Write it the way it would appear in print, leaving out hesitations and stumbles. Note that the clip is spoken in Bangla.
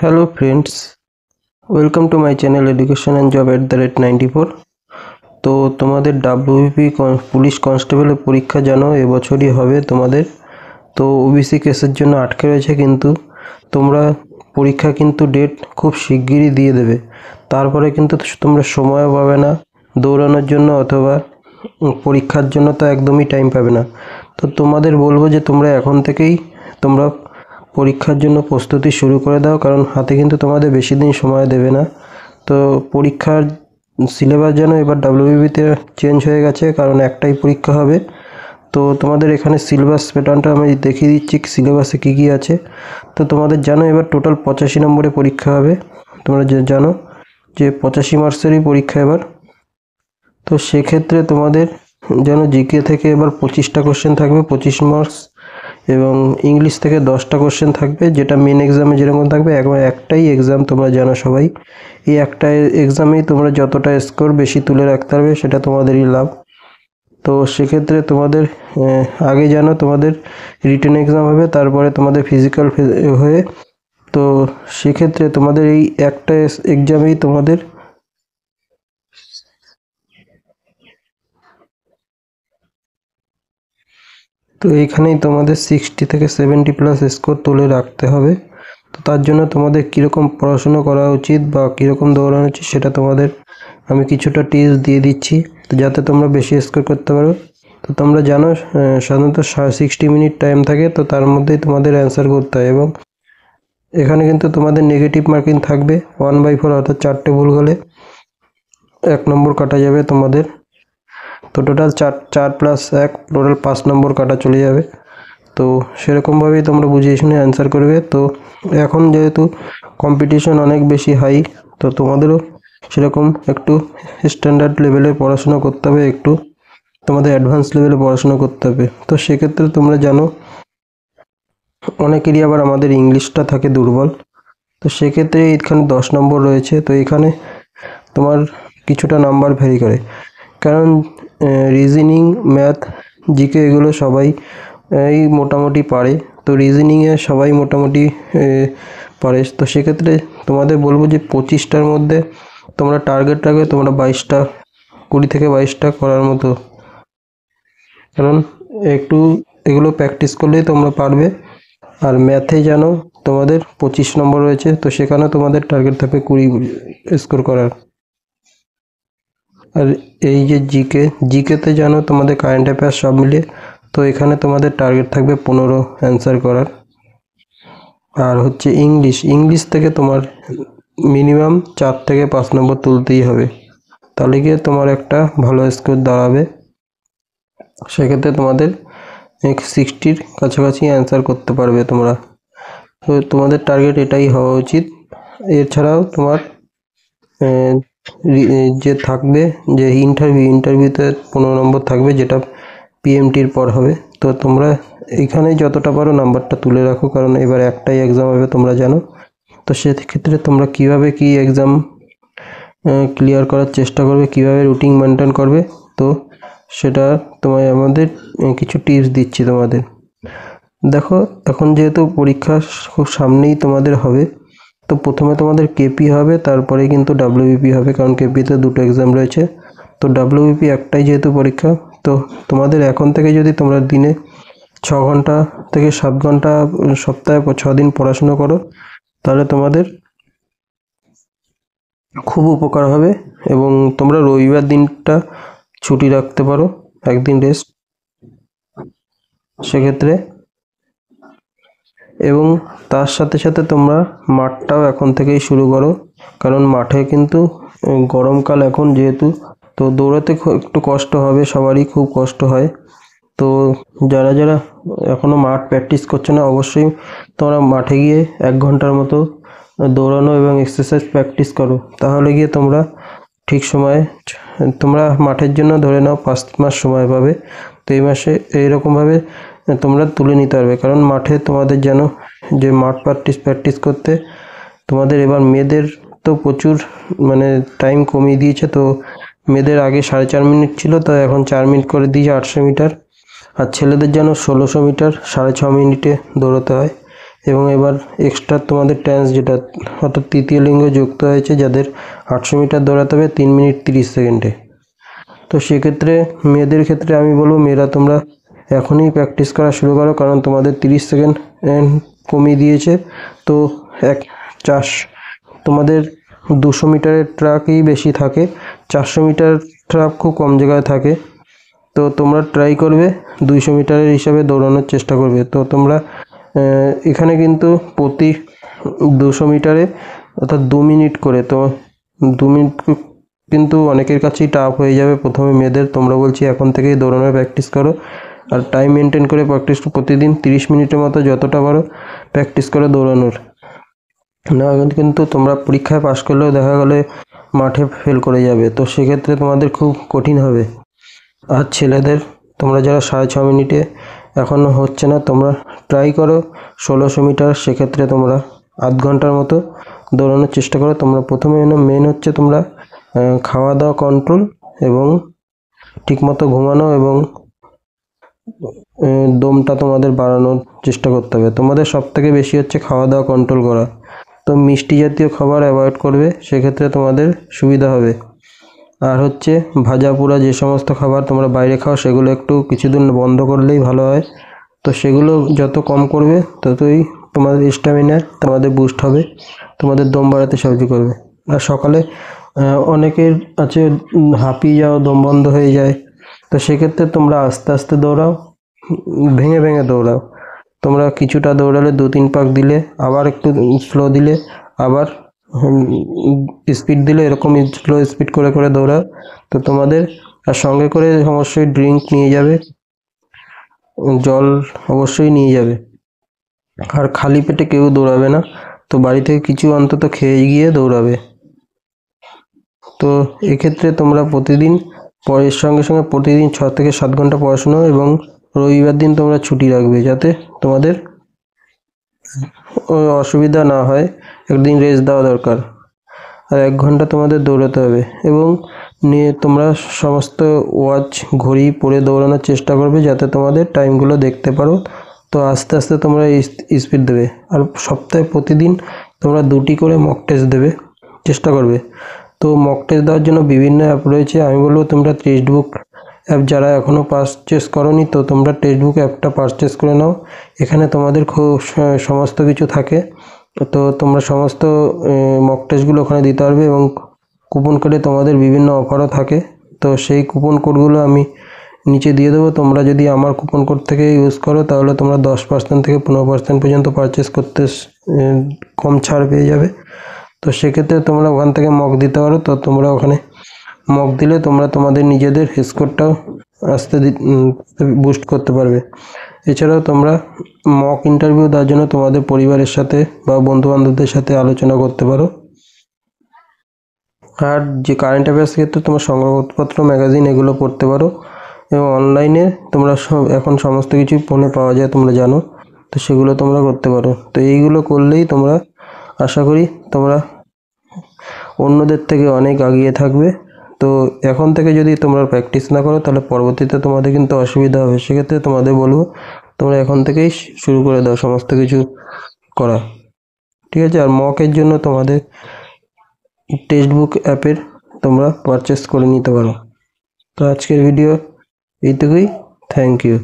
Hello friends, welcome to my channel Education and Job @94। তো তোমাদের WBP পুলিশ কনস্টেবলের পরীক্ষা জানো এবছরই হবে তোমাদের। তো ওবিসি কেসের জন্য আটকে রয়েছে, কিন্তু তোমরা পরীক্ষা কিন্তু ডেট খুব শিগগিরই দিয়ে দেবে। তারপরে কিন্তু তোমরা সময় পাবে না দৌড়ানোর জন্য, অথবা পরীক্ষার জন্য তো একদমই টাইম পাবে না। তো তোমাদের বলবো যে তোমরা এখন থেকেই তোমরা পরীক্ষার জন্য প্রস্তুতি শুরু করে দাও, কারণ হাতে কিন্তু তোমাদের বেশি দিন সময় দেবে না। তো পরীক্ষার সিলেবাস যেন এবার WBPতে চেঞ্জ হয়ে গেছে, কারণ একটাই পরীক্ষা হবে। তো তোমাদের এখানে সিলেবাস প্যাটার্নটা আমি দেখিয়ে দিচ্ছি সিলেবাসে কী কী আছে। তো তোমাদের জানো এবার টোটাল 85 নম্বরে পরীক্ষা হবে। তোমরা জানো যে 85 মার্কসেরই পরীক্ষা এবার। তো সেক্ষেত্রে তোমাদের যেন জিকে থেকে এবার 25টা কোশ্চেন থাকবে, 25 মার্কস, এবং ইংলিশ থেকে 10টা কোশ্চেন থাকবে, যেটা মেন এক্সামে যেরকম থাকবে। একটাই এক্সাম তোমরা জানো সবাই, এই একটা এক্সামেই তোমরা যতটা স্কোর বেশি তুলে রাখতে পারবে সেটা তোমাদেরই লাভ। তো সেক্ষেত্রে তোমাদের আগে জানো তোমাদের রিটেন এক্সাম হবে, তারপরে তোমাদের ফিজিক্যাল হয়ে। তো সেক্ষেত্রে তোমাদের এই একটা এক্সামেই তোমাদের তো এইখানেই তোমাদের 60 থেকে 70+ স্কোর তুলে রাখতে হবে। তো তার জন্য তোমাদের কীরকম পড়াশুনো করা উচিত বা কীরকম দৌড়ানো উচিত সেটা তোমাদের আমি কিছুটা টিপস দিয়ে দিচ্ছি, তো যাতে তোমরা বেশি স্কোর করতে পারো। তো তোমরা জানো সাধারণত 60 মিনিট টাইম থাকে, তো তার মধ্যেই তোমাদের অ্যান্সার করতে হয়। এবং এখানে কিন্তু তোমাদের নেগেটিভ মার্কিং থাকবে 1/4, অর্থাৎ 4টে ভুল হলে 1 নম্বর কাটা যাবে তোমাদের। তো টোটাল 4+1 টোটাল 5 নম্বর কাটা চলে যাবে। তো সেরকমভাবেই তোমরা বুঝিয়ে শুনে অ্যান্সার করবে। তো এখন যেহেতু কম্পিটিশন অনেক বেশি হাই, তো তোমাদেরও সেরকম একটু স্ট্যান্ডার্ড লেভেলে পড়াশোনা করতে হবে, একটু তোমাদের অ্যাডভান্স লেভেলে পড়াশোনা করতে হবে। তো সেক্ষেত্রে তোমরা জানো অনেকেরই আবার আমাদের ইংলিশটা থাকে দুর্বল। তো সেক্ষেত্রে এখানে 10 নম্বর রয়েছে। তো এখানে তোমার কিছুটা নাম্বার ভ্যারি করে, কারণ রিজনিং, ম্যাথ, জিকে এগুলো সবাই এই মোটামুটি পারে। তো রিজনিংয়ে সবাই মোটামুটি পারে। তো সেক্ষেত্রে তোমাদের বলবো যে 25টার মধ্যে তোমরা টার্গেট রাখবে, তোমরা 22টা 20 থেকে 22টা করার মতো, কারণ একটু এগুলো প্র্যাকটিস করলেই তোমরা পারবে। আর ম্যাথে জানো তোমাদের 25 নম্বর রয়েছে, তো সেখানে তোমাদের টার্গেট থাকবে 20 স্কোর করার। আর এই যে জিকেতে জানো তোমাদের কারেন্ট অ্যাফেয়ার্স সব মিলিয়ে, তো এখানে তোমাদের টার্গেট থাকবে 15 অ্যান্সার করার। আর হচ্ছে ইংলিশ থেকে তোমার মিনিমাম 4 থেকে 5 নম্বর তুলতেই হবে, তাহলে গিয়ে তোমার একটা ভালো স্কোর দাঁড়াবে। সেক্ষেত্রে তোমাদের 60-র কাছাকাছি অ্যান্সার করতে পারবে তোমরা। তো তোমাদের টার্গেট এটাই হওয়া উচিত। এছাড়াও তোমার যে থাকবে যে ইন্টারভিউতে 15 নম্বর থাকবে, যেটা পিএমটির পর হবে। তো তোমরা এখানে যতটা পারো নাম্বারটা তুলে রাখো, কারণ এবার একটাই এক্সাম হবে তোমরা জানো। তো সেক্ষেত্রে তোমরা কিভাবে কি এক্সাম ক্লিয়ার করার চেষ্টা করবে, কিভাবে রুটিন মেনটেন করবে, তো সেটা তোমায় আমাদের কিছু টিপস দিচ্ছি তোমাদের। দেখো এখন যেহেতু পরীক্ষা খুব সামনেই তোমাদের হবে, তো প্রথমে তোমাদের কেপি হবে, তারপরে কিন্তু WBP হবে, কারণ কেপিতে 2টো এক্সাম রয়েছে। তো WBP একটাই যেহেতু পরীক্ষা, তো তোমাদের এখন থেকে যদি তোমরা দিনে 6 ঘন্টা থেকে 7 ঘন্টা সপ্তাহে 6 দিন পড়াশুনো করো, তাহলে তোমাদের খুব উপকার হবে। এবং তোমরা রবিবার দিনটা ছুটি রাখতে পারো, একদিন রেস্ট সেক্ষেত্রে। এবং তার সাথে সাথে তোমরা মাঠটাও এখন থেকেই শুরু করো, কারণ মাঠে কিন্তু গরমকাল এখন যেহেতু, তো দৌড়াতে একটু কষ্ট হবে, সবারই খুব কষ্ট হয়। তো যারা যারা এখনও মাঠ প্র্যাকটিস করছে না, অবশ্যই তোমরা মাঠে গিয়ে 1 ঘন্টার মতো দৌড়ানো এবং এক্সারসাইজ প্র্যাকটিস করো, তাহলে গিয়ে তোমরা ঠিক সময়ে তোমরা মাঠের জন্য ধরে নাও 5 মাস সময় পাবে। তো এই মাসে এইরকমভাবে তোমরা তুলে নিতে পারবে, কারণ মাঠে তোমাদের যেন যে মাঠ প্র্যাকটিস করতে তোমাদের এবার মেয়েদের তো প্রচুর মানে টাইম কমিয়ে দিয়েছে। তো মেয়েদের আগে 4.5 মিনিট ছিল, তো এখন 4 মিনিট করে দিয়েছে 800 মিটার। আর ছেলেদের যেন 1600 মিটার 6.5 মিনিটে দৌড়াতে হয়। এবং এবার এক্সট্রা তোমাদের টেন্স যেটা অর্থাৎ তৃতীয় লিঙ্গ যুক্ত হয়েছে, যাদের 800 মিটার দৌড়াতে হবে 3 মিনিট 30 সেকেন্ডে। তো সেক্ষেত্রে মেয়েদের ক্ষেত্রে আমি বলবো, মেয়েরা তোমরা এখনই প্র্যাকটিস করা শুরু করো, কারণ তোমাদের 30 সেকেন্ড কমিয়ে দিয়েছে। তো তোমাদের 200 মিটারের ট্র্যাকই বেশি থাকে, 400 মিটার ট্র্যাক খুব কম জায়গায় থাকে। তো তোমরা ট্রাই করবে 200 মিটারের হিসাবে দৌড়ানোর চেষ্টা করবে। তো তোমরা এখানে কিন্তু প্রতি 200 মিটারে অর্থাৎ 2 মিনিট করে, তো 2 মিনিট কিন্তু অনেকের কাছেই টাফ হয়ে যাবে প্রথমে মেয়েদের। তোমরা বলছি এখন থেকেই দৌড়ানোর প্র্যাকটিস করো, আর টাইম মেনটেন করে প্র্যাকটিস প্রতিদিন 30 মিনিটের মতো যতটা পারো প্র্যাকটিস করে দৌড়ানোর। না কিন্তু তোমরা পরীক্ষায় পাশ করলেও দেখা গেলে মাঠে ফেল করে যাবে, তো সেক্ষেত্রে তোমাদের খুব কঠিন হবে। আর ছেলেদের তোমরা যারা 6.5 মিনিটে এখনও হচ্ছে না, তোমরা ট্রাই করো 1600 মিটার, সেক্ষেত্রে তোমরা আধ ঘন্টার মতো দৌড়ানোর চেষ্টা করো। তোমরা প্রথমে মেন হচ্ছে তোমরা খাওয়া দাওয়া কন্ট্রোল এবং ঠিকমতো ঘুমানো এবং দমটা তোমাদের বাড়ানোর চেষ্টা করতে হবে। তোমাদের সবথেকে বেশি হচ্ছে খাওয়া দাওয়া কন্ট্রোল করা। তো মিষ্টি জাতীয় খাবার অ্যাভয়েড করবে, সেক্ষেত্রে তোমাদের সুবিধা হবে। আর হচ্ছে ভাজা পোড়া যে সমস্ত খাবার তোমরা বাইরে খাও, সেগুলো একটু কিছুদিন বন্ধ করলেই ভালো হয়। তো সেগুলো যত কম করবে ততই তোমাদের স্ট্যামিনা তোমাদের বুস্ট হবে, তোমাদের দম বাড়াতে সাহায্য করবে। আর সকালে অনেকের আছে হাঁপিয়ে যাও, দম বন্ধ হয়ে যায়, তো সেক্ষেত্রে তোমরা আস্তে আস্তে দৌড়াও, ভেঙে ভেঙে দৌড়াও। তোমরা কিছুটা দৌড়ালে 2-3 পাক দিলে, আবার একটু স্লো দিলে, আবার স্পিড দিলে, এরকম স্লো স্পিড করে করে দৌড়াও। তো তোমাদের আর সঙ্গে করে অবশ্যই ড্রিঙ্ক নিয়ে যাবে, জল অবশ্যই নিয়ে যাবে। আর খালি পেটে কেউ দৌড়াবে না, তো বাড়ি থেকে কিছু অন্তত খেয়ে গিয়ে দৌড়াবে। তো এক্ষেত্রে তোমরা প্রতিদিন পড়ার সঙ্গে সঙ্গে প্রতিদিন 6 থেকে 7 ঘন্টা পড়াশুনো, এবং রবিবার দিন তোমরা ছুটি রাখবে, যাতে তোমাদের অসুবিধা না হয়। একদিন রেস্ট দেওয়া দরকার। আর 1 ঘন্টা তোমাদের দৌড়াতে হবে, এবং তোমরা সমস্ত ওয়াচ ঘড়ি পরে দৌড়ানোর চেষ্টা করবে, যাতে তোমাদের টাইমগুলো দেখতে পারো। তো আস্তে আস্তে তোমরা স্পিড দেবে। আর সপ্তাহে প্রতিদিন তোমরা 2টি করে মক টেস্ট দেবে চেষ্টা করবে। তো মক টেস্ট দেওয়ার জন্য বিভিন্ন অ্যাপ রয়েছে। আমি বলবো তোমরা টেক্সট বুক অ্যাপ, যারা এখনও পারচেস করোনি, তো তোমরা টেক্সট বুক অ্যাপটা পারচেস করে নাও। এখানে তোমাদের খুব সমস্ত কিছু থাকে। তো তোমরা সমস্ত মক টেস্টগুলো ওখানে দিতে পারবে, এবং কুপন কোডে তোমাদের বিভিন্ন অফারও থাকে। তো সেই কুপন কোডগুলো আমি নিচে দিয়ে দেবো। তোমরা যদি আমার কুপন কোড থেকে ইউজ করো, তাহলে তোমরা 10% থেকে 15% পর্যন্ত পারচেস করতে কম ছাড় পেয়ে যাবে। তো সেক্ষেত্রে তোমরা ওখান থেকে মক দিতে পারো। তো তোমরা ওখানে মক দিলে তোমরা তোমাদের নিজেদের স্কোরটাও আস্তে বুস্ট করতে পারবে। এছাড়াও তোমরা মক ইন্টারভিউ দেওয়ার জন্য তোমাদের পরিবারের সাথে বা বন্ধুবান্ধবদের সাথে আলোচনা করতে পারো। আর যে কারেন্ট অ্যাফেয়ার্স ক্ষেত্রে তোমার সংবাদপত্র, ম্যাগাজিন এগুলো পড়তে পারো, এবং অনলাইনে তোমরা এখন সমস্ত কিছুই ফোনে পাওয়া যায়, তোমরা জানো। তো সেগুলো তোমরা করতে পারো। তো এইগুলো করলেই তোমরা, আশা করি তোমরা অন্যদের থেকে অনেক এগিয়ে থাকবে। তো এখন থেকে যদি তোমরা প্র্যাকটিস না করো, তাহলে পরবর্তীতে তোমাদের কিন্তু অসুবিধা হবে। সেক্ষেত্রে তোমাদের বলবো তোমরা এখন থেকেই শুরু করে দাও সমস্ত কিছু করা, ঠিক আছে? আর মকের জন্য তোমাদের টেক্সট বুক অ্যাপের তোমরা পারচেস করে নিতে পারো। তো আজকের ভিডিও এইটুকুই। Thank you.